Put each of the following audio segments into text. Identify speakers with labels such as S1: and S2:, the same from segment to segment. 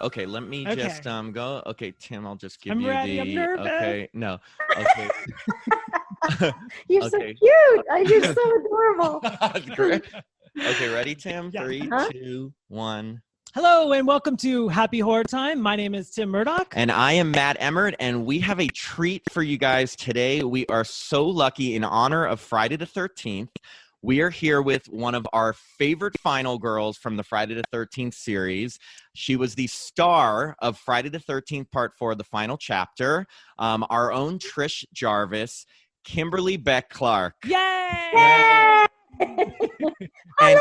S1: Okay, let me
S2: Okay.
S1: just go. Okay, Tim, I'll just give
S2: I'm
S1: you
S2: ready. I'm nervous.
S1: Okay, no. Okay.
S3: You're so
S1: Okay.
S3: cute. You're so adorable.
S1: Great. Okay, ready, Tim?
S2: Yeah.
S1: 3,
S3: Uh-huh.
S1: 2, 1.
S2: Hello and welcome to Happy Horror Time. My name is Tim Murdoch.
S1: And I am Matt Emmert, and we have a treat for you guys today. We are so lucky in honor of Friday the 13th. We are here with one of our favorite final girls from the Friday the 13th series. She was the star of Friday the 13th Part 4, the final chapter. Our own Trish Jarvis, Kimberly Beck Clark.
S2: Yay!
S3: Yay!
S1: And
S3: Hello!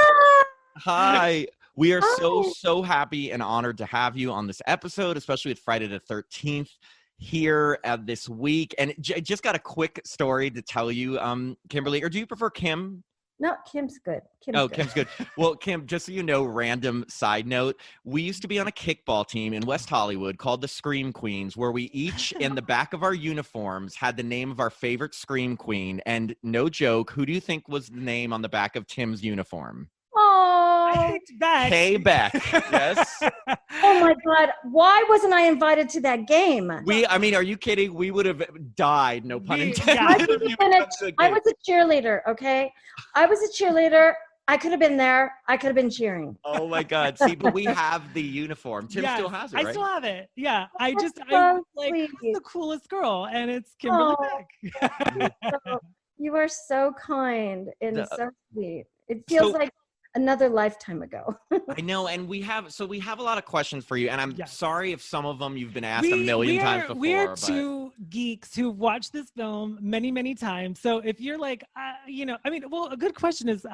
S1: hi. We are
S3: Hi.
S1: so happy and honored to have you on this episode, especially with Friday the 13th here this week. And just got a quick story to tell you, Kimberly, or do you prefer Kim?
S3: No, Kim's good.
S1: Kim's good. Well, Kim, just so you know, random side note, we used to be on a kickball team in West Hollywood called the Scream Queens, where we each, in the back of our uniforms, had the name of our favorite Scream Queen. And no joke, who do you think was the name on the back of Tim's uniform?
S2: I
S3: Oh,
S2: picked Beck.
S1: Kay Beck. Yes.
S3: oh my God. Why wasn't I invited to that game?
S1: I mean, are you kidding? We would have died, no pun intended.
S2: yeah.
S3: I,
S1: if you
S3: been
S1: had
S3: a-
S1: come to the
S3: I
S1: game.
S3: was a cheerleader, okay? I was a cheerleader. I could have been there. I could have been cheering.
S1: Oh my God. See, but we have the uniform. Tim
S2: Yes,
S1: still has it,
S2: I
S1: right?
S2: still have it. Yeah. I
S3: That's
S2: I'm
S3: so
S2: like,
S3: sweet.
S2: who's the coolest girl? And it's Kimberly
S3: Oh.
S2: Beck.
S3: So, you are so kind and
S1: The-
S3: so sweet. It feels
S1: So-
S3: like another lifetime ago.
S1: I know, and we have a lot of questions for you, and I'm
S2: Yes.
S1: sorry if some of them you've been asked a million times before.
S2: We are
S1: but
S2: two geeks who've watched this film many, many times. So if you're like, a good question is,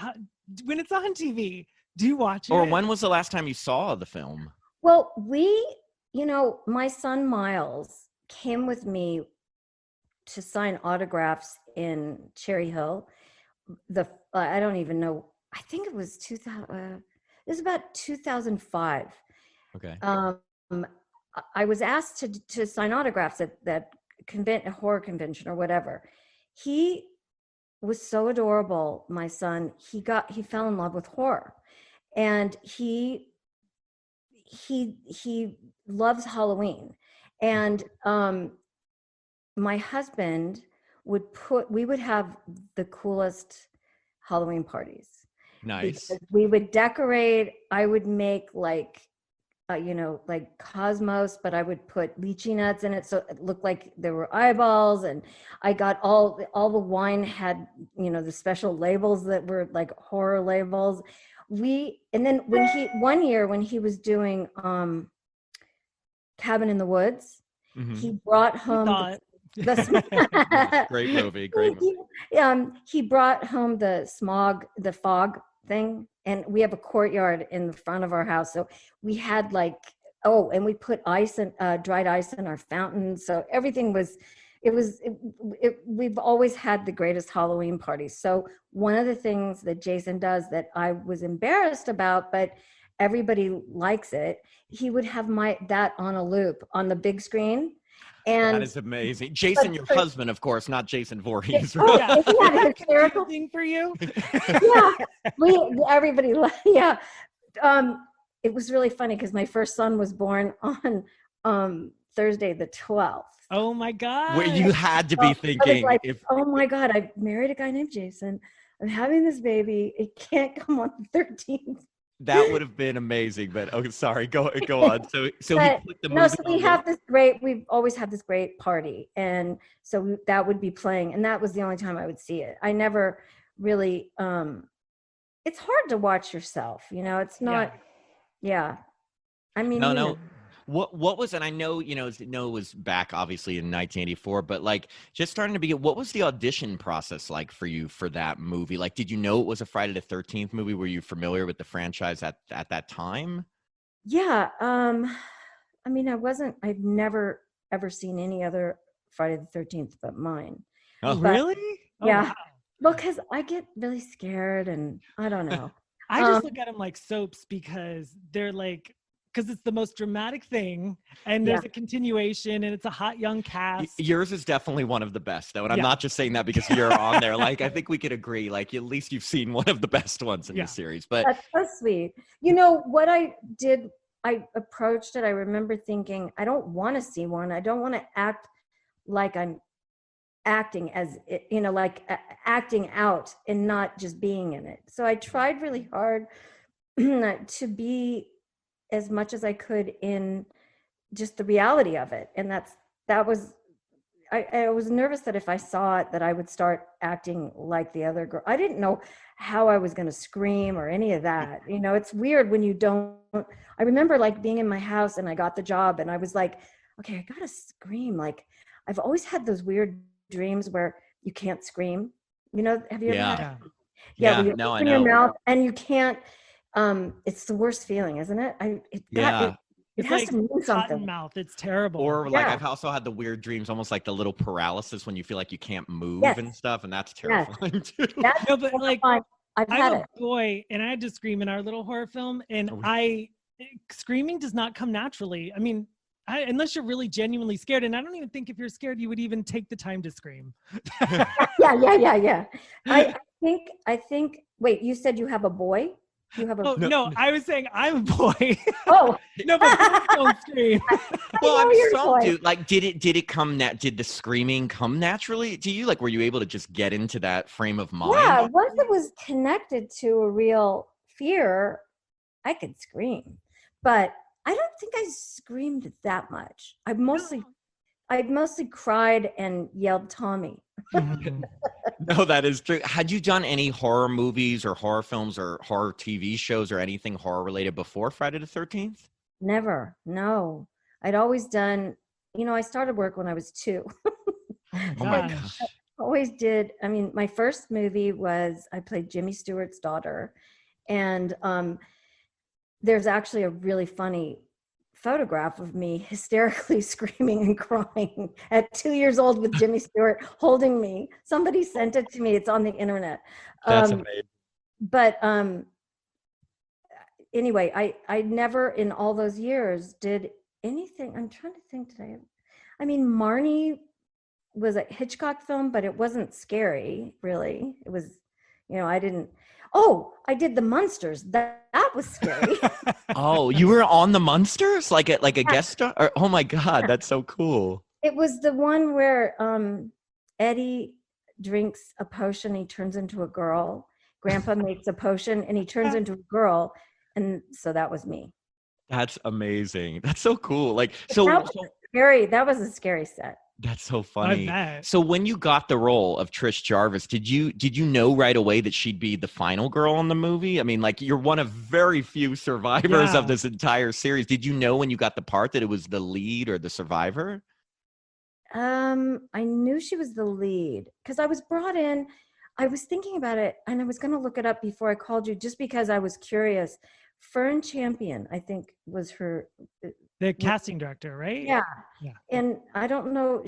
S2: when it's on TV, do you watch it?
S1: or when was the last time you saw the film?
S3: Well, my son Miles came with me to sign autographs in Cherry Hill. I don't even know. I think it was 2000. It was about 2005.
S1: Okay.
S3: I was asked to sign autographs at that horror convention or whatever. He was so adorable, my son. He fell in love with horror, and he loves Halloween. And my husband we would have the coolest Halloween parties.
S1: Nice.
S3: Because we would decorate. I would make like cosmos, but I would put lychee nuts in it so it looked like there were eyeballs. And I got all the wine had the special labels that were like horror labels. And then one year when he was doing Cabin in the Woods, he brought home
S1: Great movie.
S3: he brought home the fog thing, and we have a courtyard in the front of our house, so we had and we put dried ice in our fountain, so everything was we've always had the greatest Halloween parties. So one of the things that Jason does that I was embarrassed about, but everybody likes it, he would have that on a loop on the big screen. And
S1: that is amazing. Jason, your husband, of course, not Jason Voorhees.
S3: yeah,
S2: Is
S3: hysterical.
S2: that confusing for you?
S3: Yeah, everybody. Yeah, it was really funny because my first son was born on Thursday the 12th.
S2: Oh my God!
S1: Where you had to be
S3: I was
S1: thinking,
S3: like, oh my God, I married a guy named Jason. I'm having this baby. It can't come on the 13th.
S1: that would have been amazing. But sorry, go on. So he put the movie.
S3: So we've always had this great party, and so that would be playing, and that was the only time I would see it. I never really. It's hard to watch yourself, It's not. Yeah. I mean,
S1: No. What was, and I know, it was back obviously in 1984, but just starting to begin, what was the audition process like for you for that movie? Did you know it was a Friday the 13th movie? Were you familiar with the franchise at that time?
S3: Yeah. I mean, I've never ever seen any other Friday the 13th but mine.
S1: Oh,
S2: really?
S3: Yeah.
S2: Oh, wow.
S3: Well, because I get really scared, and I don't know.
S2: I just look at them like soaps because they're because it's the most dramatic thing, and there's a continuation, and it's a hot young cast.
S1: Yours is definitely one of the best, though, and I'm
S2: Yeah.
S1: not just saying that because you're on there. I think we could agree. At least you've seen one of the best ones in the series. But
S3: That's so sweet. What I did I approached it, I remember thinking, I don't want to see one. I don't want to act like I'm acting as, like acting out and not just being in it. So I tried really hard to be as much as I could in just the reality of it. And that was, I was nervous that if I saw it, that I would start acting like the other girl. I didn't know how I was going to scream or any of that. It's weird when you don't. I remember like being in my house and I got the job and I was like, okay, I got to scream. Like I've always had those weird dreams where you can't scream. Have you ever had?
S2: Yeah.
S3: Where you
S1: No, I
S3: open
S1: know.
S3: your mouth and you can't. It's the worst feeling, isn't it? It has
S2: like
S3: to mean something.
S2: cotton mouth. It's terrible.
S1: Or like I've also had the weird dreams, almost like the little paralysis when you feel like you can't move and stuff, and that's terrifying too.
S2: No, but like
S3: I've had
S2: I'm a boy, and I had to scream in our little horror film, and screaming does not come naturally. I mean, unless you're really genuinely scared, and I don't even think if you're scared, you would even take the time to scream.
S3: Yeah. I think. Wait, you said you have a boy? You have a
S2: no, I was saying I'm a boy.
S3: Oh
S2: no, but boys don't scream.
S1: Well, I'm so dude. Like, did it come? Did the screaming come naturally to you? Like, were you able to just get into that frame of mind?
S3: Yeah, once it was connected to a real fear, I could scream, but I don't think I screamed that much. I mostly cried and yelled Tommy.
S1: No, that is true. Had you done any horror movies or horror films or horror TV shows or anything horror related before Friday the 13th?
S3: Never. No. I'd always done, I started work when I was 2.
S2: Oh my gosh.
S3: Always did. I mean, my first movie was I played Jimmy Stewart's daughter. And there's actually a really funny photograph of me hysterically screaming and crying at 2 years old with Jimmy Stewart holding me. Somebody sent it to me. It's on the internet.
S1: That's amazing.
S3: But anyway, I never in all those years did anything. I'm trying to think today. I mean, Marnie was a Hitchcock film, but it wasn't scary, really. It was, I did the Munsters. That was scary.
S1: Oh, you were on the Munsters? Like a guest star? Oh my God, that's so cool.
S3: It was the one where Eddie drinks a potion, he turns into a girl. Grandpa makes a potion and he turns into a girl. And so that was me.
S1: That's amazing. That's so cool. Like,
S3: scary. That was a scary set.
S1: That's so funny. So when you got the role of Trish Jarvis, did you know right away that she'd be the final girl in the movie? I mean, like, you're one of very few survivors of this entire series. Did you know when you got the part that it was the lead or the survivor?
S3: I knew she was the lead because I was brought in. I was thinking about it and I was going to look it up before I called you just because I was curious. Fern Champion, I think, was her.
S2: The casting director, right?
S3: Yeah. And I don't know.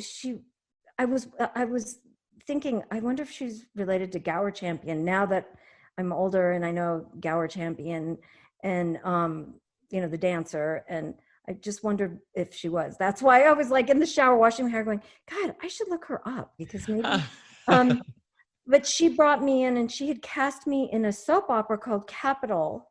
S3: I was thinking, I wonder if she's related to Gower Champion now that I'm older and I know Gower Champion and, the dancer. And I just wondered if she was. That's why I was like in the shower washing my hair going, God, I should look her up because maybe. But she brought me in and she had cast me in a soap opera called Capital.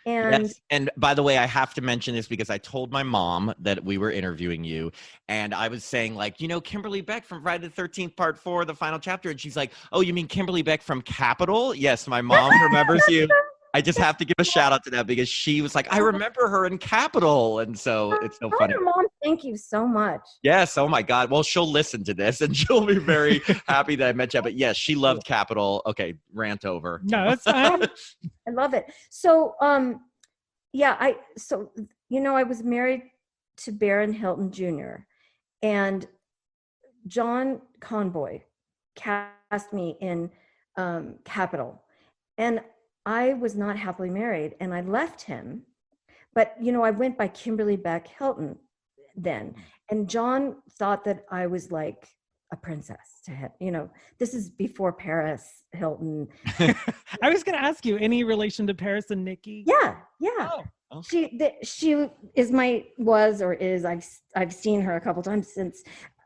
S1: And by the way, I have to mention this because I told my mom that we were interviewing you and I was saying like, Kimberly Beck from Friday the 13th Part 4, the final chapter. And she's like, oh, you mean Kimberly Beck from Capital? Yes, my mom remembers you. I just have to give a shout out to that because she was like, I remember her in Capital. And so it's so funny.
S3: Mom, thank you so much.
S1: Yes. Oh my God. Well, she'll listen to this and she'll be very happy that I met you. But yes, she loved Capital. Okay. Rant over.
S2: No, it's fine.
S3: I love it. So, I was married to Baron Hilton Jr. and John Conboy cast me in Capital. And I was not happily married and I left him, but I went by Kimberly Beck Hilton then. And John thought that I was like a princess to him. This is before Paris Hilton.
S2: I was going to ask you, any relation to Paris and Nikki?
S3: Yeah.
S2: Oh.
S3: She is I've seen her a couple times since,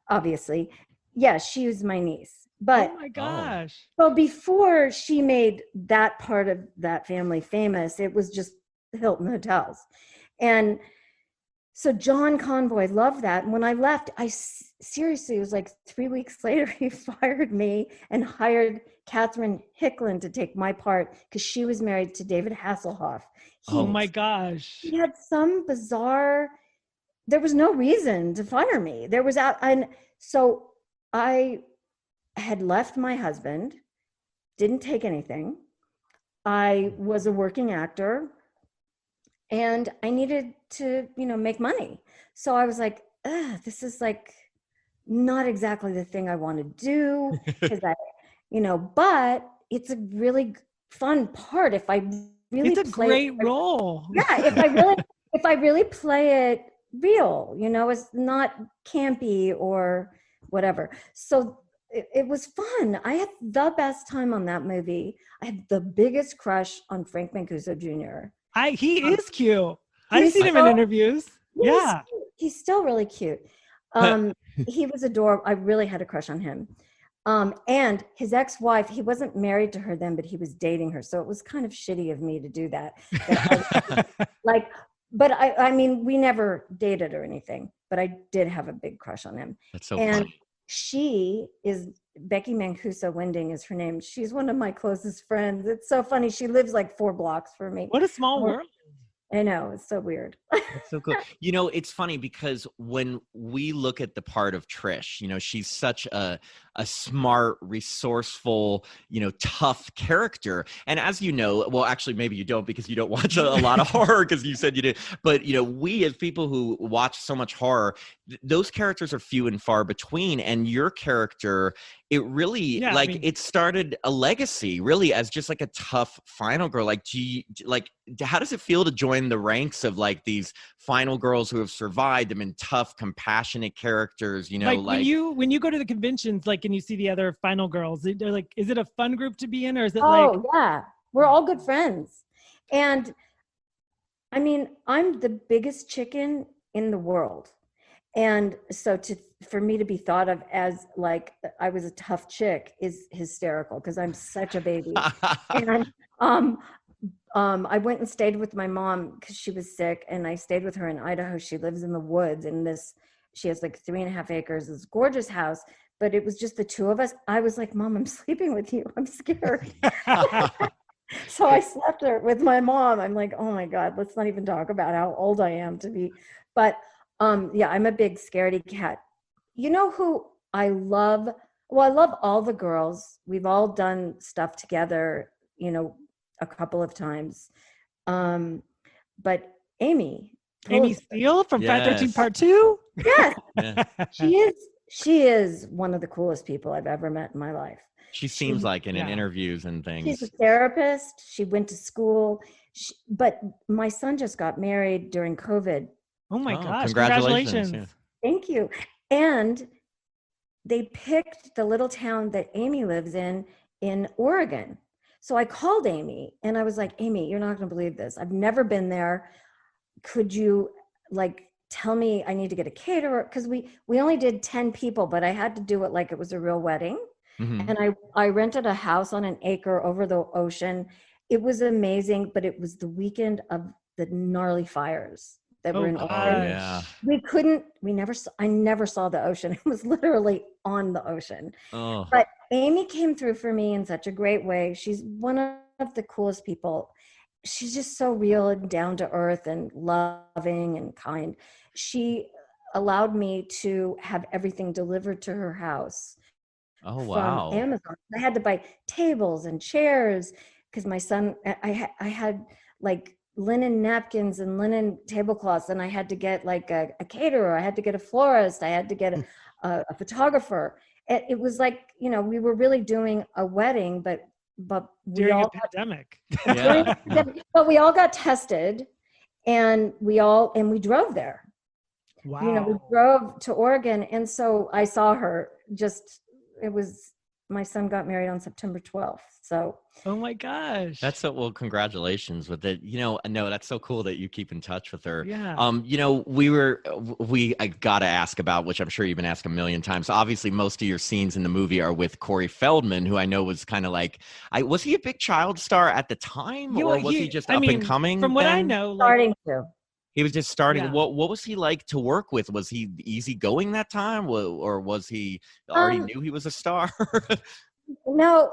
S3: obviously. Yeah, she was my niece. But
S2: oh my gosh.
S3: So before she made that part of that family famous, it was just Hilton Hotels. And So John Convoy loved that. And when I left, seriously, it was like 3 weeks later, he fired me and hired Catherine Hicklin to take my part because she was married to David Hasselhoff.
S2: Oh my gosh.
S3: He had some bizarre, there was no reason to fire me. And so I had left my husband, didn't take anything. I was a working actor and I needed to, make money. So I was like, this is like not exactly the thing I want to do because but it's a really fun part if I really
S2: it's a great role.
S3: Yeah, if I really play it real, it's not campy or whatever. So it was fun. I had the best time on that movie. I had the biggest crush on Frank Mancuso Jr.
S2: He is cute. I've seen him in interviews. Yeah.
S3: He's still really cute. He was adorable. I really had a crush on him. And his ex-wife, he wasn't married to her then, but he was dating her. So it was kind of shitty of me to do that. But I mean, we never dated or anything, but I did have a big crush on him.
S1: That's so funny.
S3: She is, Becky Mancuso Winding is her name. She's one of my closest friends. It's so funny. She lives like 4 blocks from me.
S2: What a small world.
S3: I know, it's so weird.
S1: That's so cool. It's funny because when we look at the part of Trish, she's such a smart, resourceful, tough character. And as you know, well, actually, maybe you don't because you don't watch a lot of horror because you said you did. But, we as people who watch so much horror, those characters are few and far between. And your character, it really, it started a legacy really as just like a tough final girl. Like, how does it feel to join the ranks of like these final girls who have survived them in tough, compassionate characters,
S2: when you go to the conventions, like, and you see the other final girls, they're like, is it a fun group to be in, or is it
S3: yeah, we're all good friends. And I mean, I'm the biggest chicken in the world. And so for me to be thought of as like I was a tough chick is hysterical because I'm such a baby. And I went and stayed with my mom because she was sick, and I stayed with her in Idaho. She lives in the woods, and she has like 3.5 acres, this gorgeous house, but it was just the two of us. I was like, Mom, I'm sleeping with you. I'm scared. So I slept there with my mom. I'm like, oh my God, let's not even talk about how old I am to be. But yeah, I'm a big scaredy cat. You know who I love? Well, I love all the girls. We've all done stuff together, a couple of times. But Amy
S2: Steele from 513 Part 2?
S3: Yes. Yeah. She is one of the coolest people I've ever met in my life.
S1: She seems like in interviews and things.
S3: She's a therapist. She went to school. But my son just got married during COVID.
S2: Oh my gosh. Congratulations.
S1: Yeah.
S3: Thank you. And they picked the little town that Amy lives in Oregon. So I called Amy and I was like, Amy, you're not going to believe this. I've never been there. Could you tell me I need to get a caterer? Because we only did 10 people, but I had to do it like it was a real wedding. Mm-hmm. And I rented a house on an acre over the ocean. It was amazing, but it was the weekend of the gnarly fires that were in Oregon.
S1: Yeah.
S3: I never saw the ocean. It was literally on the ocean.
S1: Oh.
S3: But Amy came through for me in such a great way. She's one of the coolest people. She's just so real and down to earth and loving and kind. She allowed me to have everything delivered to her house.
S1: Oh, wow.
S3: From Amazon. I had to buy tables and chairs because my son, I had like linen napkins and linen tablecloths, and I had to get like a caterer. I had to get a florist. I had to get a photographer. It was like, we were really doing a wedding, but
S2: during a pandemic.
S3: But we all got tested, and we drove there.
S2: Wow.
S3: We drove to Oregon, and so I saw her. My son got married on September 12th. So.
S2: Oh my gosh.
S1: Well, congratulations with it. No, that's so cool that you keep in touch with her.
S2: Yeah.
S1: I gotta ask about, which I'm sure you've been asked a million times. Obviously, most of your scenes in the movie are with Corey Feldman, who I know was kind of like, was he a big child star at the time, or was he just up and coming?
S2: From what I know,
S3: starting to.
S1: He was just starting.
S2: Yeah.
S1: What was he like to work with? Was he easygoing that time, or was he already knew he was a star?
S3: No,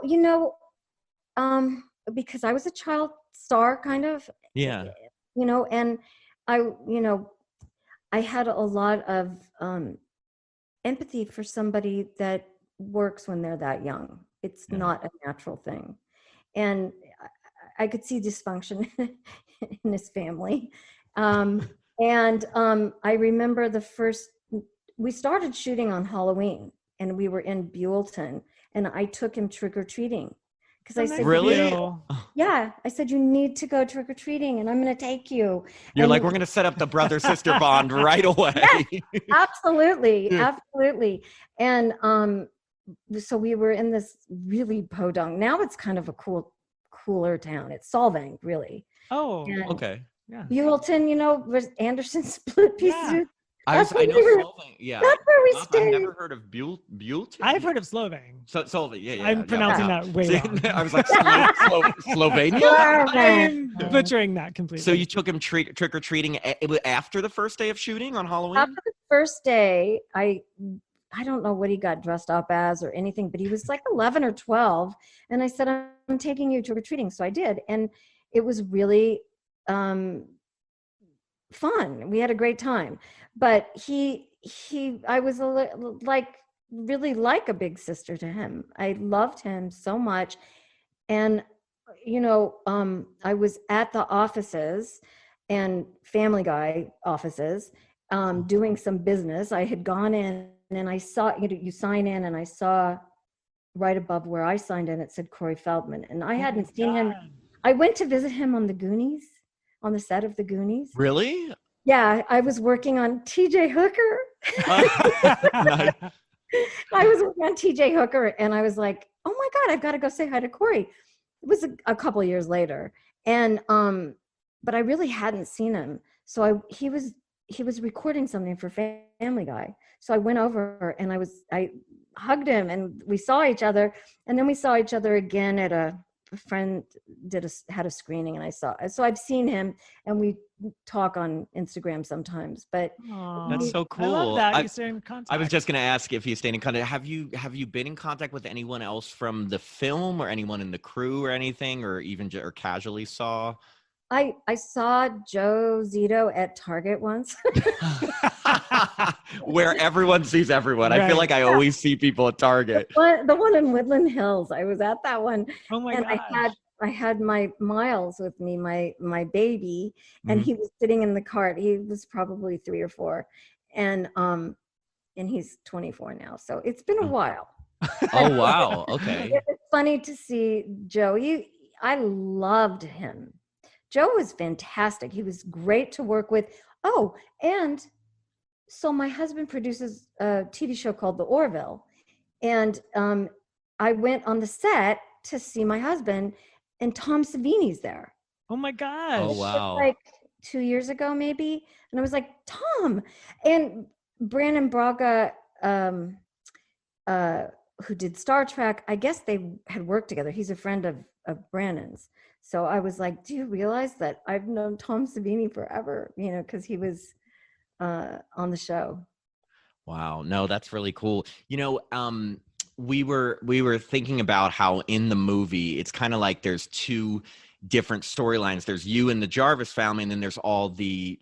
S3: because I was a child star kind of,
S1: Yeah.
S3: and I, I had a lot of empathy for somebody that works when they're that young. It's not a natural thing. And I could see dysfunction in his family. I remember we started shooting on Halloween, and we were in Buellton, and I took him trick-or-treating. Because I said,
S1: really?
S3: Yeah, I said, you need to go trick-or-treating, and I'm going to take you.
S1: You're
S3: and
S1: like, we're going to set up the brother-sister bond right away.
S3: Yeah, absolutely. And so we were in this really podunk. Now it's kind of a cooler town. It's Solvang, really.
S2: Oh,
S3: and
S1: okay.
S2: Yeah.
S3: Buellton, was Anderson split pieces.
S1: I know Solvang. Yeah.
S3: That's where we stayed.
S1: I've never heard of Buellton.
S2: I've heard of Slovang.
S1: Solvang, yeah.
S2: I'm pronouncing that way wrong.
S1: I was like, Slovenia?
S2: I'm butchering that completely.
S1: So you took him trick-or-treating after the first day of shooting on Halloween?
S3: After the first day, I don't know what he got dressed up as or anything, but he was like 11 or 12. And I said, I'm taking you trick-or-treating. So I did. And it was really fun. We had a great time. But I was really like a big sister to him. I loved him so much. And, I was at the offices and Family Guy offices doing some business. I had gone in and I saw, you sign in, and I saw right above where I signed in, it said Corey Feldman. And I hadn't seen him. I went to visit him on the set of the Goonies.
S1: Really?
S3: Yeah, I was working on TJ Hooker.
S1: Nice.
S3: I was working on TJ Hooker, and I was like, oh my God, I've got to go say hi to Corey. It was a couple of years later. And, but I really hadn't seen him. So he was recording something for Family Guy. So I went over and I hugged him, and we saw each other. And then we saw each other again at a friend had a screening, and so I've seen him, and we talk on Instagram sometimes. But
S1: that's so cool.
S2: I love that you stay in contact.
S1: I was just going to ask if you stayed in contact. Have you been in contact with anyone else from the film, or anyone in the crew, or anything, or even or casually saw?
S3: I saw Joe Zito at Target once.
S1: Where everyone sees everyone.
S2: Right.
S1: I feel like I always see people at Target.
S3: The one in Woodland Hills. I was at that one.
S2: Oh my
S3: and
S2: gosh.
S3: I had my Miles with me, my baby, and he was sitting in the cart. He was probably 3 or 4, and he's 24 now. So it's been a while.
S1: Oh wow. Okay.
S3: It's funny to see Joe. I loved him. Joe was fantastic. He was great to work with. Oh, and so my husband produces a TV show called The Orville. And I went on the set to see my husband, and Tom Savini's there.
S2: Oh my gosh.
S1: Oh wow.
S3: Like 2 years ago, maybe. And I was like, Tom. And Brandon Braga, who did Star Trek, I guess they had worked together. He's a friend of Brandon's. So I was like, do you realize that I've known Tom Savini forever? Because he was on the show.
S1: Wow. No, that's really cool. We were thinking about how in the movie, it's kind of like there's two different storylines. There's you and the Jarvis family, and then there's all the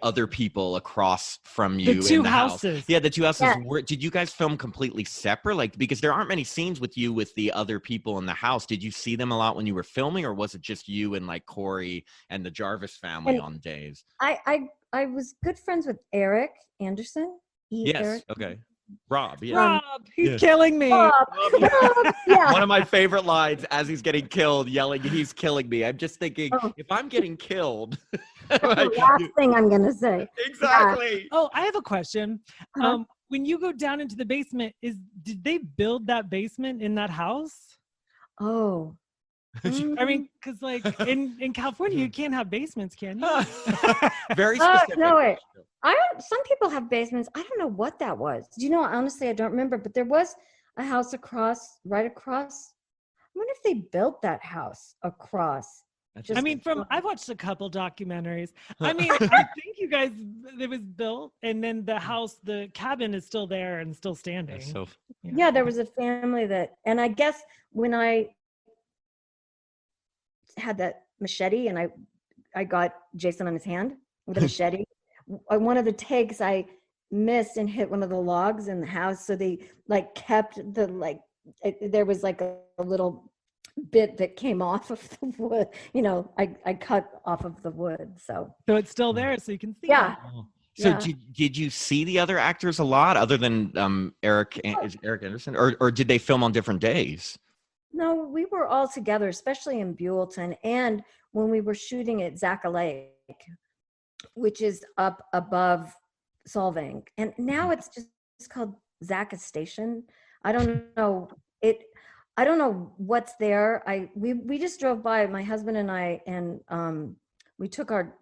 S1: other people across from you.
S2: The two
S1: in the
S2: houses.
S1: House. Yeah, the two houses.
S3: Yeah.
S1: Did you guys film completely separate? Because there aren't many scenes with you with the other people in the house. Did you see them a lot when you were filming, or was it just you and Corey and the Jarvis family on days?
S3: I was good friends with Eric Anderson.
S1: Yes.
S3: Eric.
S1: Okay. Rob, yeah.
S2: Rob, he's killing me.
S3: Rob, yeah.
S1: One of my favorite lines as he's getting killed, yelling, "He's killing me." I'm just thinking, if I'm getting killed.
S3: That's the last thing I'm going to say.
S1: Exactly.
S3: Yeah.
S2: Oh, I have a question. When you go down into the basement, did they build that basement in that house?
S3: Oh.
S2: I mean, because in California, you can't have basements, can you?
S1: Very specific.
S3: No, wait. Some people have basements. I don't know what that was. Honestly, I don't remember, but there was a house right across. I wonder if they built that house across. Just,
S2: I mean, I've watched a couple documentaries. I mean, I think you guys, it was built and then the cabin is still there and still standing.
S3: yeah, there was a family and I guess when I had that machete and I got Jason on his hand with a machete, one of the takes I missed and hit one of the logs in the house. So they like kept there was like a little bit that came off of the wood, I cut off of the wood, so
S2: it's still there, so you can see
S3: yeah.
S2: it.
S1: So did you see the other actors a lot other than Eric Anderson, or did they film on different days?
S3: No, we were all together, especially in Buellton, and when we were shooting at Zaca Lake, which is up above Solvang, and now it's called Zaca Station. I don't know I don't know what's there. We just drove by, my husband and I, and we took our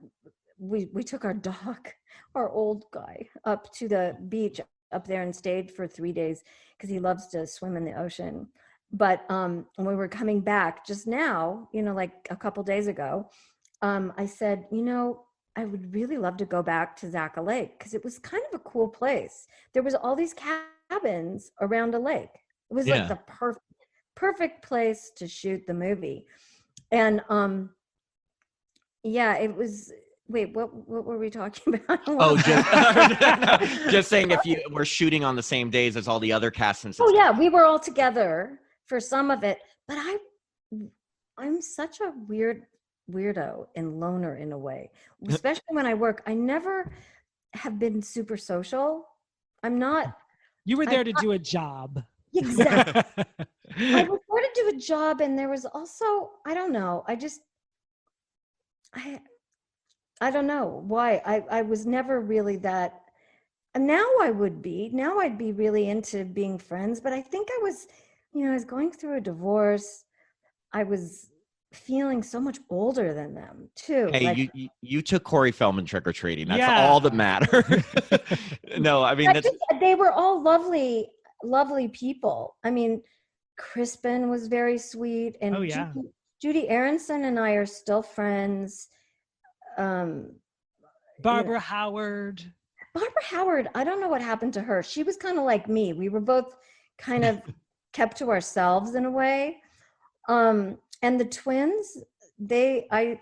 S3: dog, our old guy, up to the beach up there and stayed for 3 days because he loves to swim in the ocean. But when we were coming back just now, like a couple days ago, I said, I would really love to go back to Zaca Lake because it was kind of a cool place. There was all these cabins around a lake. It was like the perfect place to shoot the movie. And it was, wait, what were we talking about?
S1: Oh, just saying, if you were shooting on the same days as all the other cast and stuff.
S3: Oh yeah, we were all together for some of it, but I'm such a weirdo and loner in a way, especially when I work. I never have been super social. I'm not.
S2: You were there to do a job.
S3: Exactly. I was there to do a job, and there was also, I don't know, I don't know why. I was never really that. And now I'd be really into being friends, but I think I was going through a divorce. I was feeling so much older than them too.
S1: Hey, you took Corey Feldman trick-or-treating. That's all that matters. No, I mean,
S3: they were all lovely people. I mean, Crispin was very sweet, and Judy Aronson and I are still friends.
S2: Barbara Howard,
S3: I don't know what happened to her. She was kind of like me. We were both kind of kept to ourselves in a way. And the twins, I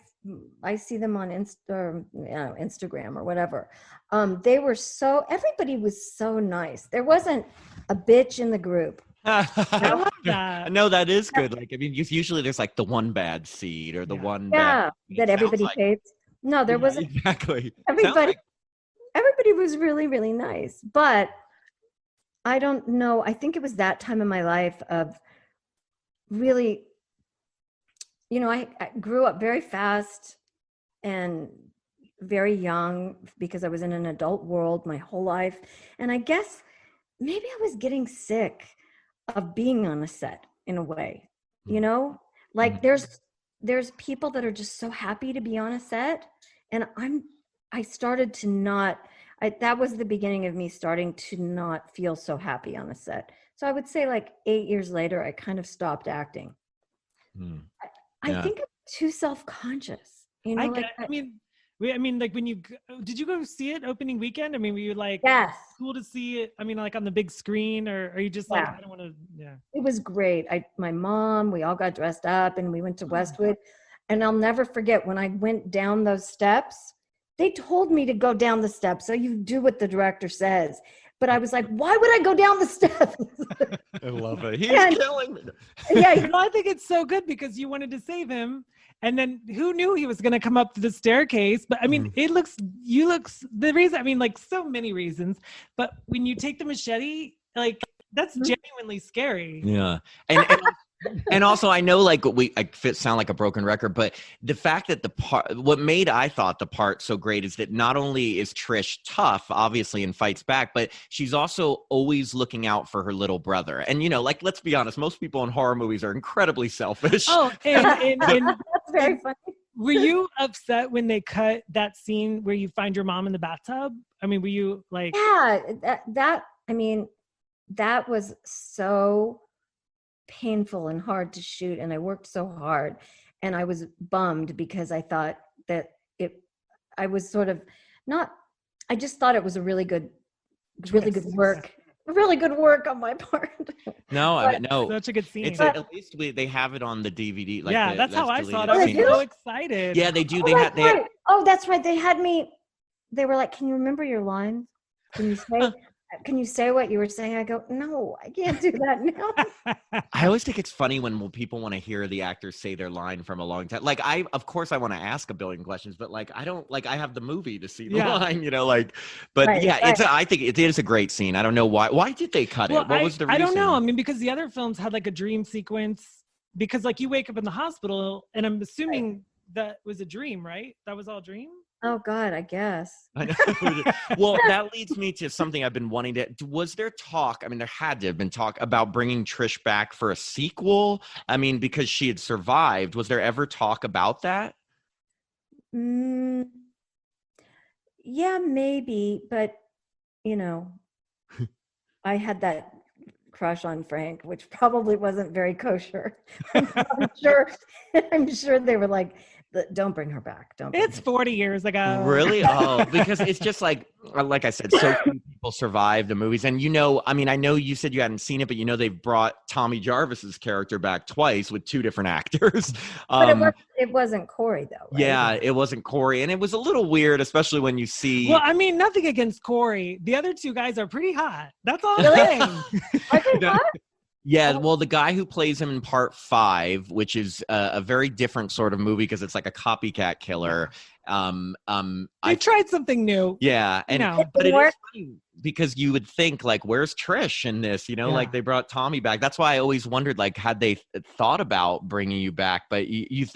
S3: see them on Instagram or whatever. Everybody was so nice. There wasn't a bitch in the group.
S2: I love that.
S1: No, that is good. Like, I mean, usually there's like the one bad seed or the one bad
S3: that everybody hates. No, there wasn't.
S1: Exactly.
S3: Everybody was really, really nice. But I don't know. I think it was that time in my life of really, I grew up very fast and very young because I was in an adult world my whole life. And I guess maybe I was getting sick of being on a set in a way, like there's people that are just so happy to be on a set. And I started to not, that was the beginning of me starting to not feel so happy on a set. So I would say like 8 years later, I kind of stopped acting. I think I'm too self-conscious,
S2: I mean, like when did you go see it opening weekend? I mean, were you like,
S3: yes,
S2: cool to see it? I mean, like on the big screen, or are you just like, I don't want to,
S3: It was great. My mom, we all got dressed up and we went to Westwood. And I'll never forget when I went down those steps, they told me to go down the steps. So you do what the director says. But I was like, why would I go down the steps?
S1: I love it. He's killing me.
S3: Yeah.
S2: I think it's so good because you wanted to save him. And then who knew he was going to come up the staircase? But I mean, the reason, I mean, like so many reasons, but when you take the machete, like that's genuinely scary.
S1: Yeah. And also, I know, like, sound like a broken record, but the fact that what made, I thought, the part so great is that not only is Trish tough, obviously, and fights back, but she's also always looking out for her little brother. And, like, let's be honest, most people in horror movies are incredibly selfish.
S2: Oh, and
S3: that's very funny.
S2: Were you upset when they cut that scene where you find your mom in the bathtub? I mean, were you like...
S3: Yeah, that was so painful and hard to shoot, and I worked so hard, and I was bummed because I thought that I was sort of not, I just thought it was a really good work. Really good work on my part.
S1: No, I mean, no.
S2: Such a good scene.
S1: It's at least they have it on the DVD. Like
S2: yeah, that's how I saw it. I was so excited.
S1: Yeah, they do.
S3: Oh, oh, that's right. They were like, "Can you remember your lines? Can you say what you were saying?" I go, "No, I can't do that now."
S1: I always think it's funny when people want to hear the actors say their line from a long time. Like of course I want to ask a billion questions, but like I don't, like I have the movie to see the line, you know, like, but I think it is a great scene. I don't know why did they cut it? What was the reason?
S2: I don't know. I mean, because the other films had like a dream sequence, because like you wake up in the hospital and I'm assuming that was a dream, right? That was all a dream?
S3: Oh God, I guess.
S1: I know. Well, that leads me to something I've been wanting to. Was there talk? I mean, there had to have been talk about bringing Trish back for a sequel. I mean, because she had survived. Was there ever talk about that?
S3: Yeah, maybe, but you know, I had that crush on Frank, which probably wasn't very kosher. I'm sure they were like, don't bring her back.
S2: It's 40 years ago.
S1: Really? Oh, because it's just like I said, so few people survived the movies. And, you know, I mean, I know you said you hadn't seen it, but, you know, they've brought Tommy Jarvis's character back twice with two different actors.
S3: But it wasn't Corey, though, right?
S1: Yeah, it wasn't Corey. And it was a little weird, especially when you see.
S2: Well, I mean, nothing against Corey. The other two guys are pretty hot. That's all I'm saying.
S3: Are they hot?
S1: Yeah, well, the guy who plays him in part 5, which is a very different sort of movie because it's like a copycat killer.
S2: They tried something new.
S1: Yeah, and but it is funny because you would think like, where's Trish in this? You know, like they brought Tommy back. That's why I always wondered, like, had they thought about bringing you back? But you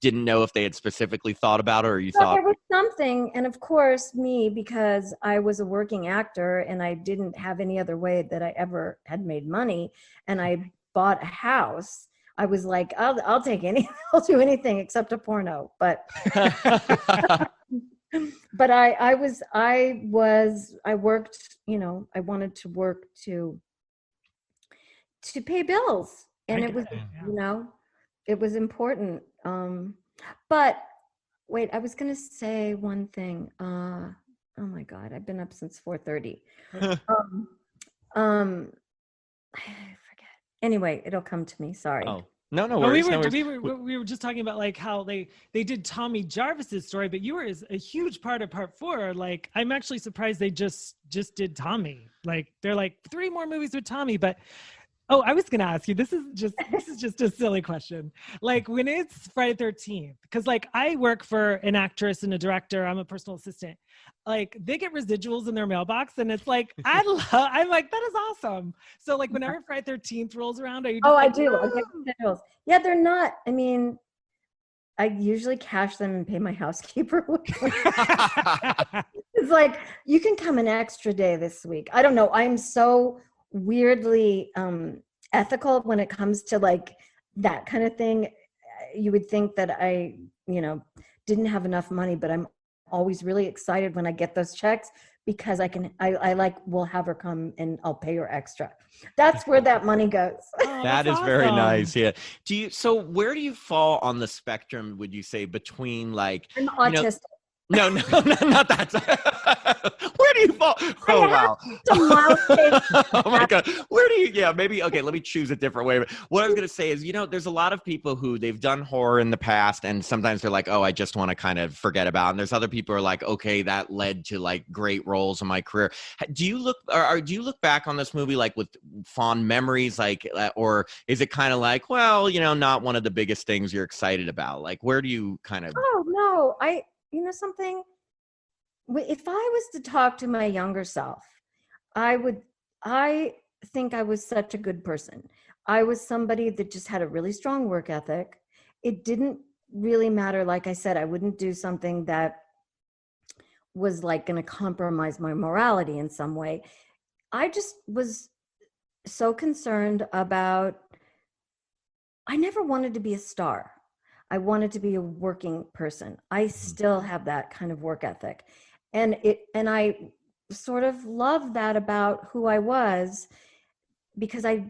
S1: didn't know if they had specifically thought about it, or you thought
S3: there was something. And of course, me, because I was a working actor and I didn't have any other way that I ever had made money, and I bought a house. I was like, I'll take I'll do anything except a porno. But but I worked, you know, I wanted to work to pay bills, and it was, you know, it was important. But wait, I was gonna say one thing. Oh my God, I've been up since 4:30. I forget. Anyway, it'll come to me. Sorry.
S1: Oh. No worries.
S2: We were just talking about like how they did Tommy Jarvis's story, but you were a huge part of part 4. Like, I'm actually surprised they just did Tommy. Like, they're like 3 more movies with Tommy. But I was gonna ask you. This is just a silly question. Like, when it's Friday 13th, because like I work for an actress and a director. I'm a personal assistant. Like, they get residuals in their mailbox, and it's like I'm like, that is awesome. So like, whenever Friday 13th rolls around, are you?
S3: I do. I get residuals. Yeah, they're not. I mean, I usually cash them and pay my housekeeper. It's like, you can come an extra day this week. I don't know. I'm so weirdly ethical when it comes to like that kind of thing. You would think that I, you know, didn't have enough money, but I'm always really excited when I get those checks, because I will have her come and I'll pay her extra. That's where that money goes.
S1: That is awesome. Very nice. Yeah. So where do you fall on the spectrum, would you say, between like,
S3: I'm autistic.
S1: No, not that. Where do you fall? Oh, wow. Oh my God. Where do you, maybe, okay, let me choose a different way. But what I was going to say is, you know, there's a lot of people who they've done horror in the past, and sometimes they're like, oh, I just want to kind of forget about it. And there's other people who are like, okay, that led to like great roles in my career. Do you look back on this movie like with fond memories, like, or is it kind of like, well, you know, not one of the biggest things you're excited about? Like, where do you kind of?
S3: Oh, no, you know something? If I was to talk to my younger self, I think I was such a good person. I was somebody that just had a really strong work ethic. It didn't really matter. Like I said, I wouldn't do something that was like going to compromise my morality in some way. I just was so concerned about, I never wanted to be a star. I wanted to be a working person. I still have that kind of work ethic. And I sort of love that about who I was. because I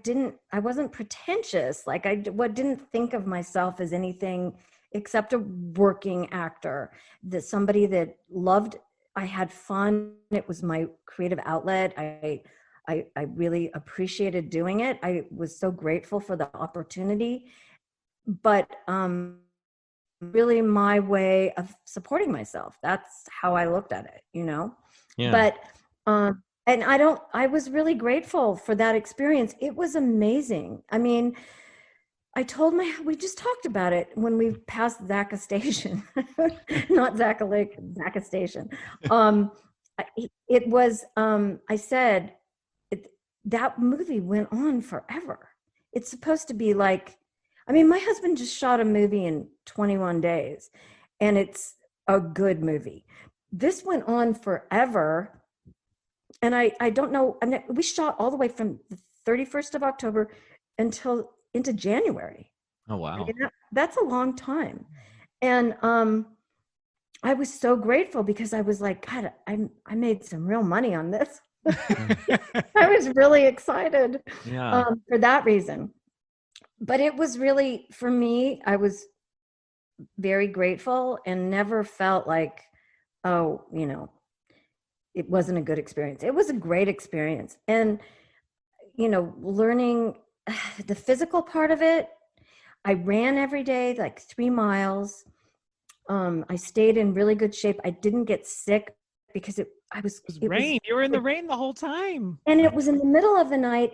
S3: wasn't pretentious. Like didn't think of myself as anything except a working actor, that somebody that loved, I had fun. It was my creative outlet. I really appreciated doing it. I was so grateful for the opportunity, but really my way of supporting myself. That's how I looked at it,
S1: Yeah.
S3: But and I was really grateful for that experience. It was amazing. I mean, we just talked about it when we passed Zaka Station, not Zaka Lake, Zaka Station. It was, I said, that movie went on forever. It's supposed to be like, I mean, my husband just shot a movie in 21 days, and it's a good movie. This went on forever. And I don't know, I mean, we shot all the way from the 31st of October into January.
S1: Oh, wow.
S3: I mean, that's a long time. And I was so grateful because I was like, God, I made some real money on this. I was really excited for that reason. But it was really, for me, I was very grateful and never felt like, oh, it wasn't a good experience. It was a great experience. And, learning the physical part of it, I ran every day, like 3 miles. I stayed in really good shape. I didn't get sick because it was
S2: rain. You were in the rain the whole time.
S3: And it was in the middle of the night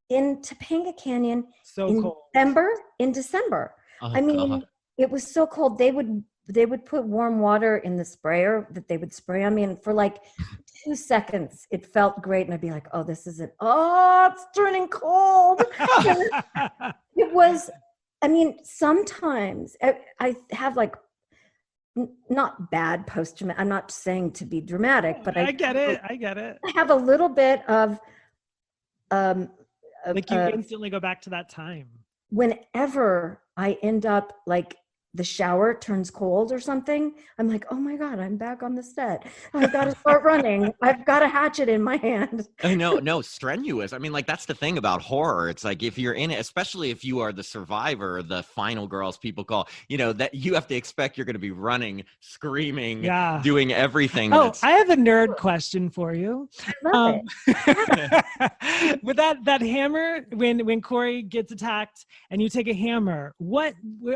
S3: in Topanga Canyon in December.
S1: Oh,
S3: I mean,
S1: God.
S3: It was so cold. They would put warm water in the sprayer that they would spray on me, and for like 2 seconds it felt great, and I'd be like, oh, this isn't, it's turning cold. It was, I mean, sometimes I have like not bad post-traumatic, I'm not saying to be dramatic, but
S2: I get it. I
S3: have a little bit of
S2: like you instantly go back to that time.
S3: Whenever I end up like the shower turns cold or something, I'm like, oh my God, I'm back on the set. I've got to start running. I've got a hatchet in my hand.
S1: I know, no, strenuous. I mean, like, that's the thing about horror. It's like, if you're in it, especially if you are the survivor, the final girl, as people call, that you have to expect you're going to be running, screaming, doing everything.
S2: Oh, I have a nerd question for you.
S3: I love
S2: it. With that hammer, when Corey gets attacked and you take a hammer,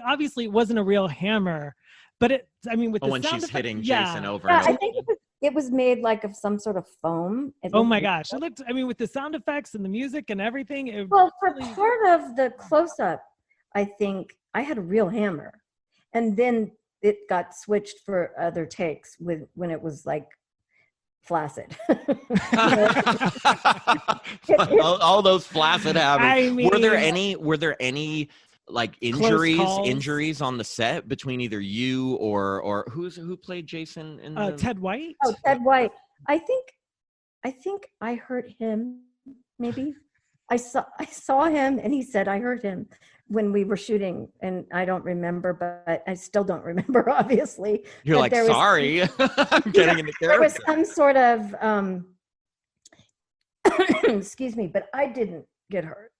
S2: obviously it wasn't a real hammer, but with the
S1: when
S2: sound
S1: she's
S2: effect,
S1: hitting Jason over
S3: and
S1: and over.
S3: I think it was made like of some sort of foam.
S2: Oh my gosh. It looked, with the sound effects and the music and everything.
S3: For part of the close-up, I think I had a real hammer, and then it got switched for other takes when it was like flaccid.
S1: all those flaccid hammers. Were there any like injuries on the set between either you or who played Jason in
S2: Ted White?
S3: Oh, Ted White. I think I hurt him. Maybe I saw him, and he said I hurt him when we were shooting, and I don't remember, but I still don't remember. Obviously,
S1: you're like, sorry, I'm getting into character.
S3: There was some sort of excuse me, but I didn't get hurt.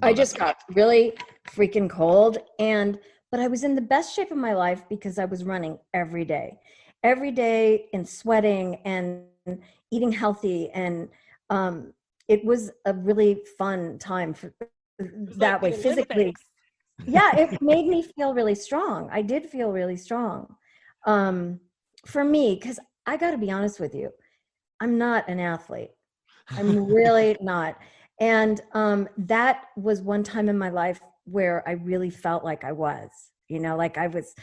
S3: I just got really freaking cold, but I was in the best shape of my life because I was running every day and sweating and eating healthy. And it was a really fun time that way physically. Yeah, it made me feel really strong. I did feel really strong. For me, because I got to be honest with you, I'm not an athlete. I'm really not. And that was one time in my life where I really felt like I was, like I was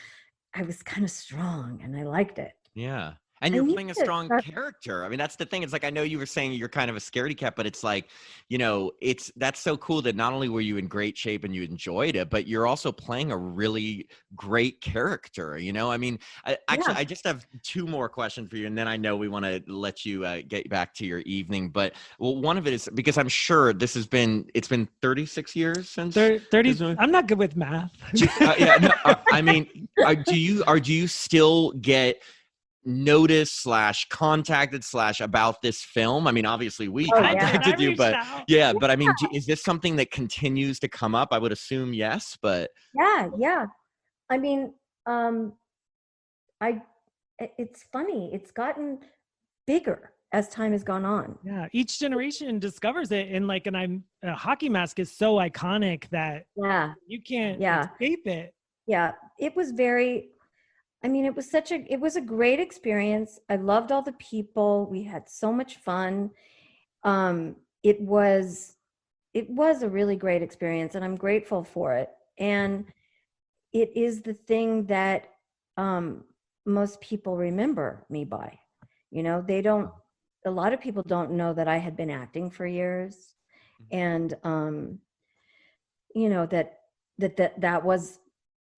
S3: kind of strong, and I liked it.
S1: Yeah. And you're playing a strong character. I mean, that's the thing. It's like, I know you were saying you're kind of a scaredy cat, but it's like, that's so cool that not only were you in great shape and you enjoyed it, but you're also playing a really great character. I mean, I just have 2 more questions for you, and then I know we want to let you get back to your evening. But one of it is because I'm sure it's been 36 years since
S2: 30. I'm not good with math.
S1: I mean, do you still get noticed / contacted / about this film? I mean, obviously we contacted you, but yeah, but I mean, is this something that continues to come up? I would assume yes, but
S3: yeah. I mean, it's funny. It's gotten bigger as time has gone on.
S2: Yeah, each generation discovers it, and a hockey mask is so iconic that you can't escape it.
S3: Yeah, it was it was a great experience. I loved all the people. We had so much fun. It was a really great experience, and I'm grateful for it. And it is the thing that most people remember me by. You know, a lot of people don't know that I had been acting for years, and you know, that was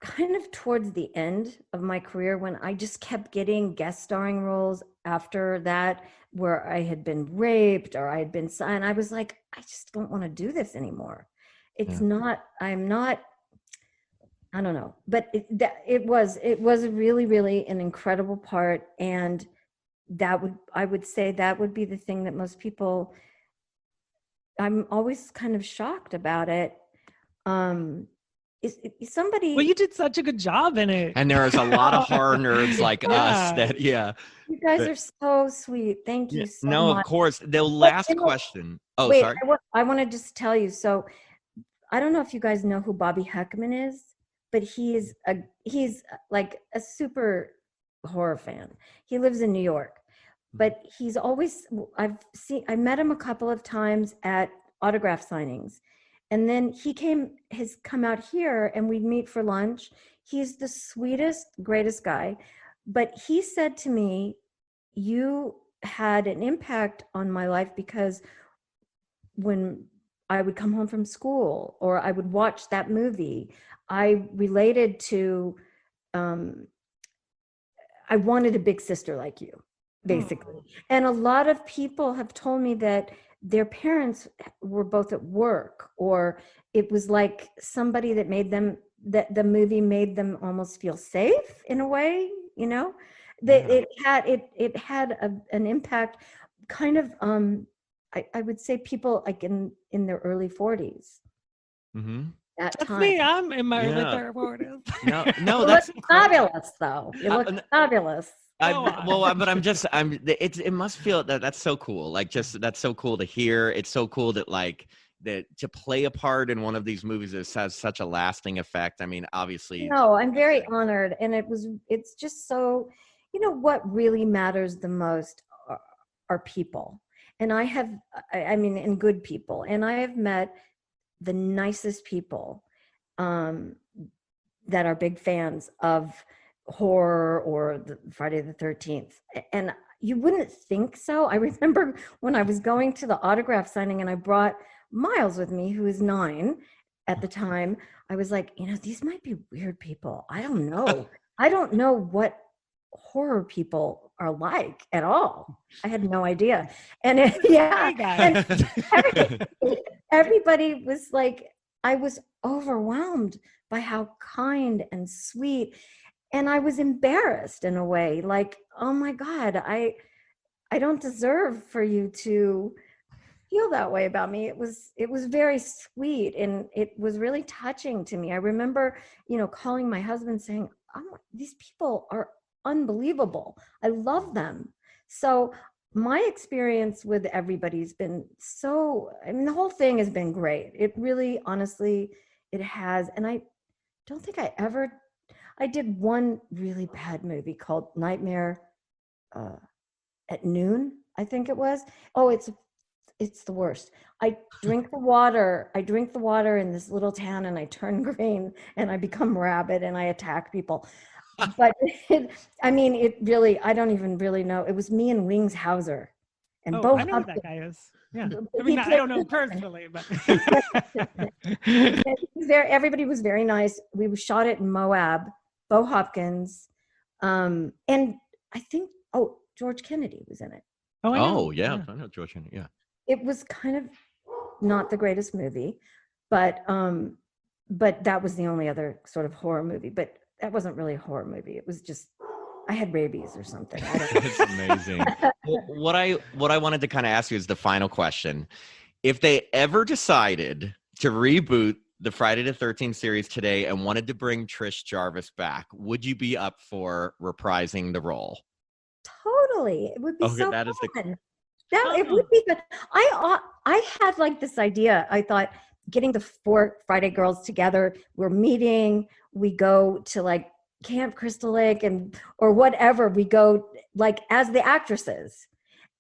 S3: kind of towards the end of my career, when I just kept getting guest starring roles after that, where I had been raped or I had been, and I was like, I just don't want to do this anymore. It's not, I'm not, I don't know, but it was really, really an incredible part. And I would say that would be the thing that most people, I'm always kind of shocked about it. Is somebody,
S2: well, you did such a good job in it,
S1: and there's a lot of horror nerds like us that
S3: you guys are so sweet. Thank you so much.
S1: Of course. The last question. Oh,
S3: wait,
S1: sorry.
S3: I want to just tell you. So I don't know if you guys know who Bobby Heckman is, but he's like a super horror fan. He lives in New York, but he's always, I met him a couple of times at autograph signings. And then has come out here, and we'd meet for lunch. He's the sweetest, greatest guy. But he said to me, you had an impact on my life, because when I would come home from school or I would watch that movie, I related to, I wanted a big sister like you, basically. And a lot of people have told me that their parents were both at work, or it was like somebody that made them, that the movie made them almost feel safe in a way, you know, that it had an impact, kind of, I would say people like in their early 40s.
S1: Mm-hmm.
S3: That's
S2: time. Me. I'm in my early
S1: 40s. No,
S3: that's fabulous, though. You look fabulous.
S1: But it must feel that's so cool. Like, just, that's so cool to hear. It's so cool that that to play a part in one of these movies has such a lasting effect. I mean, obviously.
S3: No, I'm very honored. And it's just so, you know, what really matters the most are people. And and good people. And I have met the nicest people that are big fans of horror or the Friday the 13th. And you wouldn't think so. I remember when I was going to the autograph signing, and I brought Miles with me, who is 9 at the time. I was like, you know, these might be weird people. I don't know. I don't know what horror people are like at all. I had no idea. And and everybody was like, I was overwhelmed by how kind and sweet. And I was embarrassed in a way, like, oh my God, I don't deserve for you to feel that way about me. It was very sweet, and it was really touching to me. I remember, you know, calling my husband saying, these people are unbelievable. I love them. So my experience with everybody's been the whole thing has been great. It really, honestly, it has. And I don't think I did one really bad movie called Nightmare at Noon, I think it was. Oh, it's the worst. I drink the water in this little town, and I turn green, and I become rabid, and I attack people. But it really, I don't even really know. It was me and Wings Hauser. And both
S2: I know who that guy is. Yeah. I mean, I don't know personally, but
S3: everybody was very nice. We shot it in Moab. Bo Hopkins, and I think George Kennedy was in it.
S1: I know George Kennedy. Yeah,
S3: it was kind of not the greatest movie, but that was the only other sort of horror movie. But that wasn't really a horror movie. It was just I had rabies or something. I don't know.
S1: That's amazing. Well, what I wanted to kind of ask you is the final question. If they ever decided to reboot the Friday the 13th series today and wanted to bring Trish Jarvis back, would you be up for reprising the role?
S3: Totally. It would be
S1: Okay,
S3: so
S1: that is the
S3: fun. It would be good. I had like this idea. I thought getting the 4 Friday girls together, we're meeting, we go to like Camp Crystal Lake or whatever, we go like as the actresses.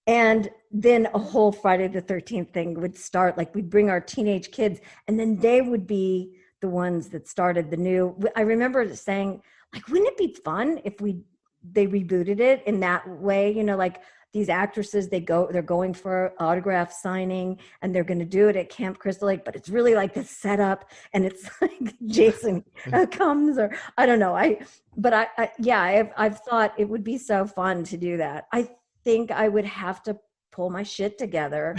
S3: And then a whole Friday the 13th thing would start. Like we'd bring our teenage kids and then they would be the ones that started the new. I remember saying, like, wouldn't it be fun if they rebooted it in that way? You know, like these actresses, they're going for autograph signing and they're going to do it at Camp Crystal Lake, but it's really like the setup and it's like Jason comes, or I don't know. I've thought it would be so fun to do that. I think I would have to pull my shit together.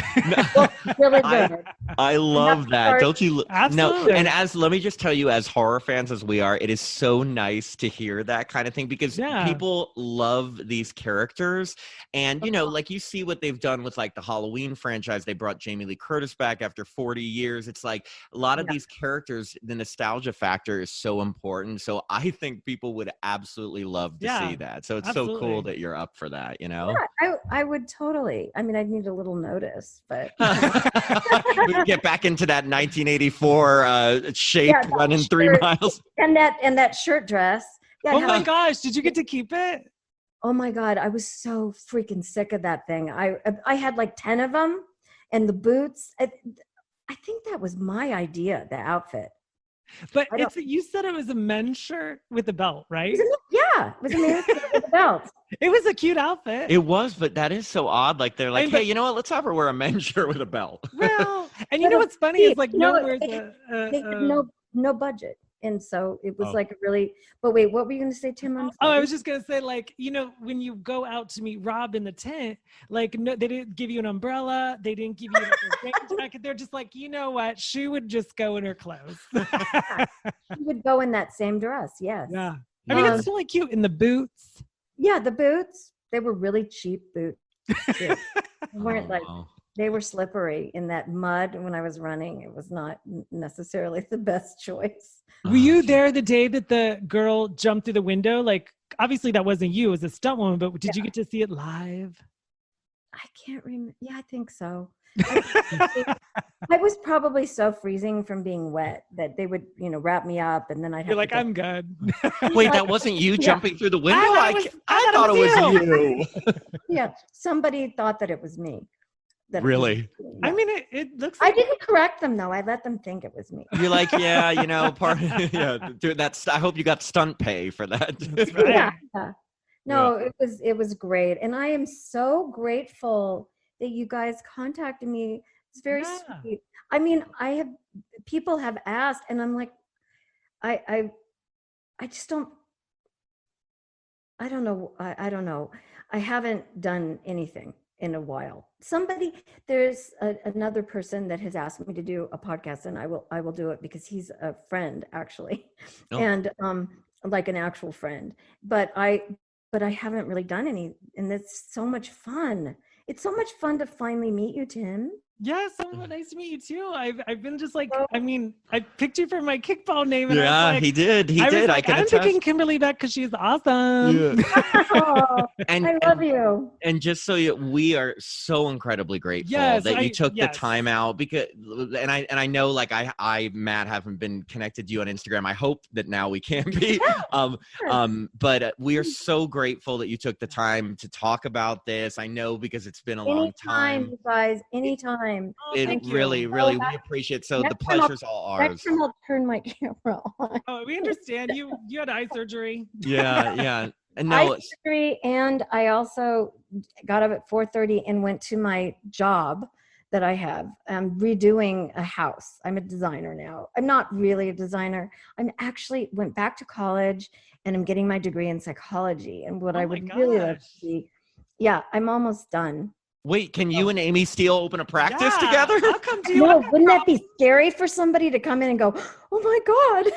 S3: Really good.
S1: I love that. Don't you?
S2: Absolutely.
S1: No, and let me just tell you, as horror fans as we are, it is so nice to hear that kind of thing because people love these characters. And, you know, like you see what they've done with like the Halloween franchise. They brought Jamie Lee Curtis back after 40 years. It's like a lot of these characters, the nostalgia factor is so important. So I think people would absolutely love to see that. So it's so cool that you're up for that, you know?
S3: Yeah, I would totally. I mean, I'd need a little notice, but
S1: we get back into that 1984 shape, running 3 miles,
S3: and that shirt dress.
S2: Oh my gosh, did you get to keep it?
S3: Oh my God, I was so freaking sick of that thing. I had like 10 of them, and the boots. I think that was my idea, the outfit.
S2: But you said it was a men's shirt with a belt, right?
S3: Yeah, it was a men's shirt with a belt.
S2: It was a cute outfit.
S1: It was, but that is so odd. Like they're like, hey, you know what? Let's have her wear a men's shirt with a belt.
S2: Well, and you know what's funny is like
S3: they had no budget. And so it was like a really, but wait, what were you going to say, Tim?
S2: I was just going to say, like, you know, when you go out to meet Rob in the tent, like, no, they didn't give you an umbrella. They didn't give you like, a rain jacket. They're just like, you know what? She would just go in her clothes.
S3: She would go in that same dress. Yes.
S2: Yeah. I mean, it's really cute. In the boots.
S3: Yeah. The boots, they were really cheap boots. They weren't they were slippery in that mud when I was running. It was not necessarily the best choice.
S2: Were you there the day that the girl jumped through the window? Like, obviously that wasn't you, it was a stunt woman, but did you get to see it live?
S3: I can't remember. Yeah, I think so. I was probably so freezing from being wet that they would, you know, wrap me up and then I'd have
S2: You're like, I'm good.
S1: Wait, that wasn't you jumping through the window? I thought it was you.
S3: Yeah, somebody thought that it was me.
S1: Really?
S2: I mean, it looks like...
S3: I didn't correct them though. I let them think it was me.
S1: You're like, yeah, you know, dude, I hope you got stunt pay for that.
S3: Yeah. No, it was great. And I am so grateful that you guys contacted me. It's very sweet. I mean, people have asked and I'm like, I just don't, I don't know. I don't know. I haven't done anything in a while. There's another person that has asked me to do a podcast, and I will do it because he's a friend actually, and like an actual friend. But I haven't really done any, and it's so much fun. It's so much fun to finally meet you, Tim.
S2: Yeah, so nice to meet you too. I've been just like, I mean, I picked you for my kickball name. And
S1: yeah,
S2: like,
S1: he did.
S2: I'm picking Kimberly Beck because she's awesome.
S3: Yeah. And I love you.
S1: And just so we are so incredibly grateful that you took the time out because, and I know like Matt haven't been connected to you on Instagram. I hope that now we can be. But we are so grateful that you took the time to talk about this. I know because it's been a long time.
S3: You guys, anytime.
S1: It really, we appreciate it. So the pleasure's all ours.
S3: Next time I'll turn my camera on.
S2: Oh, we understand. You had eye surgery.
S1: Yeah. And
S3: eye surgery, and I also got up at 4:30 and went to my job that I have. I'm redoing a house. I'm a designer now. I'm not really a designer. I'm actually went back to college and I'm getting my degree in psychology. And what I would really like to see, I'm almost done.
S1: Wait, can you and Amy Steele open a practice together?
S2: I'll come to you.
S3: No, wouldn't that be scary for somebody to come in and go, oh my God.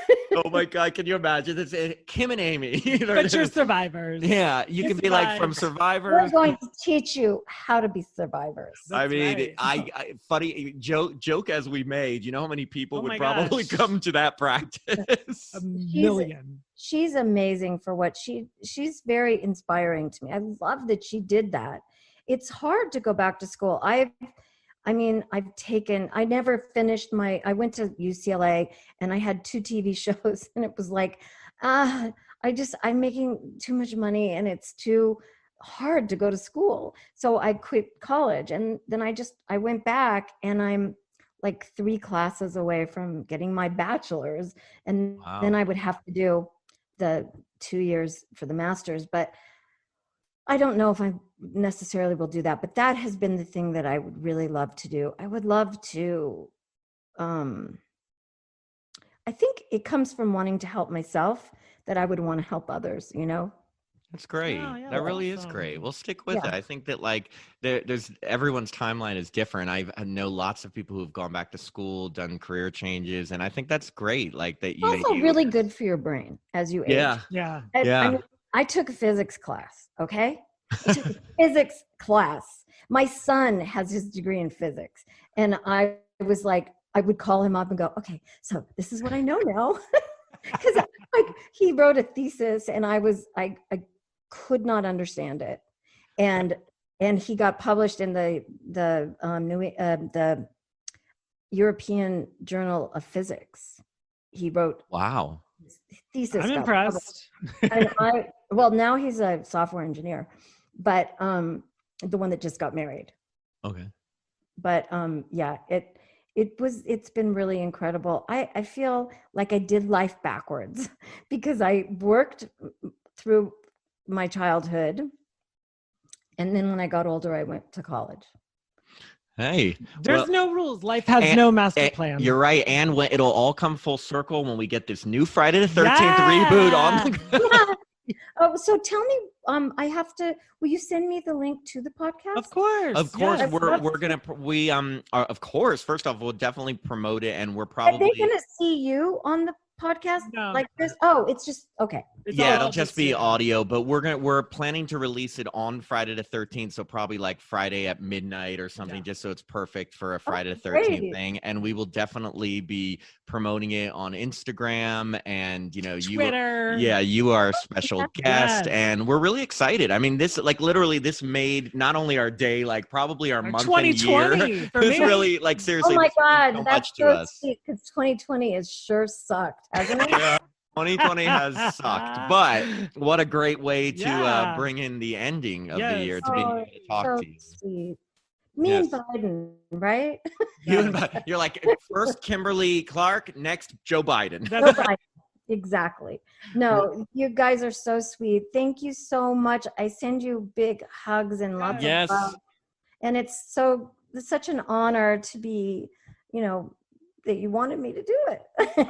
S1: Oh my God, can you imagine? It's Kim and Amy.
S2: But you're survivors.
S1: Yeah, you can be like from
S3: We're
S1: Survivors.
S3: going to teach you how to be survivors.
S2: That's right.
S1: I funny joke as we made. You know how many people
S2: Oh
S1: would
S2: my
S1: probably
S2: gosh.
S1: come to that practice?
S2: A million.
S3: She's amazing for what she's very inspiring to me. I love that she did that. It's hard to go back to school. I never finished I went to UCLA and I had 2 TV shows and it was like, I'm making too much money and it's too hard to go to school. So I quit college and then I went back and I'm like 3 classes away from getting my bachelor's. And then I would have to do the 2 years for the master's, but I don't know if I necessarily will do that, but that has been the thing that I would really love to do. I would love to, I think it comes from wanting to help myself that I would want to help others, you know?
S1: That's great.
S2: Oh, yeah,
S1: That really is
S2: awesome.
S1: great. We'll stick with
S3: Yeah.
S1: it. I think that like there's everyone's timeline is different. I know lots of people who've gone back to school, done career changes, and I think that's great. Like that
S3: It's also really good for your brain as you age.
S1: Yeah.
S2: Yeah.
S3: I took a physics class, okay? I took a physics class. My son has his degree in physics. And I was like, I would call him up and go, okay, so this is what I know now. Because like he wrote a thesis and I could not understand it. And he got published in the European Journal of Physics. He wrote
S1: Wow.
S3: his thesis.
S2: I'm
S3: got
S2: impressed.
S3: and well, now he's a software engineer, but the one that just got married.
S1: Okay.
S3: But yeah, it's been really incredible. I feel like I did life backwards because I worked through my childhood, and then when I got older, I went to college.
S1: Hey,
S2: There's no rules. Life has no master plan.
S1: You're right, and when it'll all come full circle when we get this new Friday the 13th reboot on the
S3: Oh, so tell me, will you send me the link to the podcast?
S2: Of course.
S1: Of course,
S2: yes.
S1: we're gonna of course. First off, we'll definitely promote it, and we're
S3: Are
S1: probably
S3: they gonna see you on the podcast
S2: No.
S3: like this? Oh, it's just okay.
S2: It's
S1: yeah,
S2: all
S1: it'll just be
S2: you.
S1: audio, but we're planning to release it on Friday the 13th, so probably like Friday at midnight or something, just so it's perfect for a Friday the 13th
S3: great.
S1: thing. And we will definitely be promoting it on Instagram and
S2: Twitter.
S1: you are a special guest,
S2: Yes.
S1: and we're really excited. I mean, this literally this made not only our day, like probably our month and year.
S2: 2020 for
S1: It's
S2: me.
S1: really like seriously.
S3: Oh my
S1: this means
S3: God,
S1: so
S3: that's
S1: much to
S3: so
S1: us.
S3: sweet because 2020 has sure sucked, hasn't it?
S1: Yeah, 2020 has sucked, but what a great way to
S2: Yeah.
S1: bring in the ending of the
S2: Yes.
S1: year to be able to talk
S3: so
S1: to you.
S3: sweet. Me
S1: Yes.
S3: and Biden, right?
S1: You're like first Kimberly Clark, next Joe Biden.
S2: That's
S3: Joe Biden. Exactly. No, you guys are so sweet. Thank you so much. I send you big hugs and lots
S1: Yes.
S3: of love. And it's such an honor to be, that you wanted me to do it.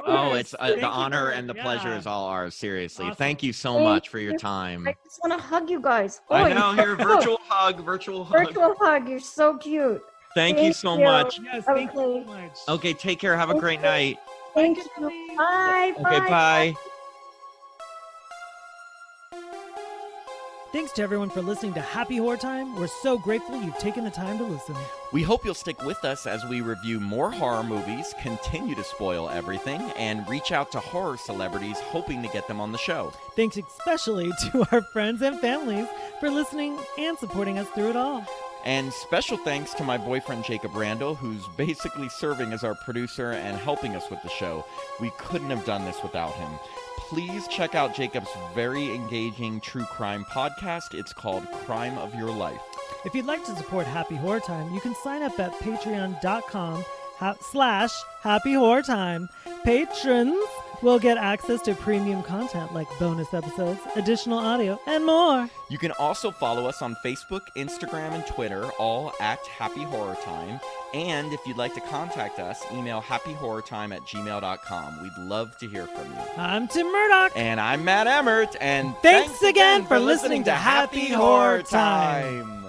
S1: Oh, it's
S2: Thank
S1: the
S2: you
S1: honor
S2: for-
S1: and the pleasure
S2: yeah.
S1: is all ours. Seriously,
S2: Awesome.
S1: thank you so
S3: Thank
S1: much for your
S3: you.
S1: time.
S3: I just want to hug you guys.
S1: I
S3: Oi.
S1: know, here, virtual hug.
S3: Virtual hug. You're so cute.
S1: Thank you so
S3: you.
S1: much.
S2: Yes, thank you
S3: Okay.
S2: so much.
S1: Okay, take care. Have a great night.
S3: Thank you.
S2: Kimberly.
S3: Bye.
S1: Okay, bye.
S2: Thanks to everyone for listening to Happy Horror Time. We're so grateful you've taken the time to listen.
S1: We hope you'll stick with us as we review more horror movies, continue to spoil everything, and reach out to horror celebrities hoping to get them on the show.
S2: Thanks especially to our friends and families for listening and supporting us through it all.
S1: And special thanks to my boyfriend Jacob Randall, who's basically serving as our producer and helping us with the show. We couldn't have done this without him. Please check out Jacob's very engaging true crime podcast. It's called Crime of Your Life.
S2: If you'd like to support Happy Horror Time, you can sign up at patreon.com/Happy Horror Time. Patrons will get access to premium content like bonus episodes, additional audio, and more.
S1: You can also follow us on Facebook, Instagram, and Twitter, all at Happy Horror Time. And if you'd like to contact us, email happyhorrortime@gmail.com. We'd love to hear from you.
S2: I'm Tim Murdoch.
S1: And I'm Matt Emmert. And
S2: Thanks again for listening to Happy Horror Time.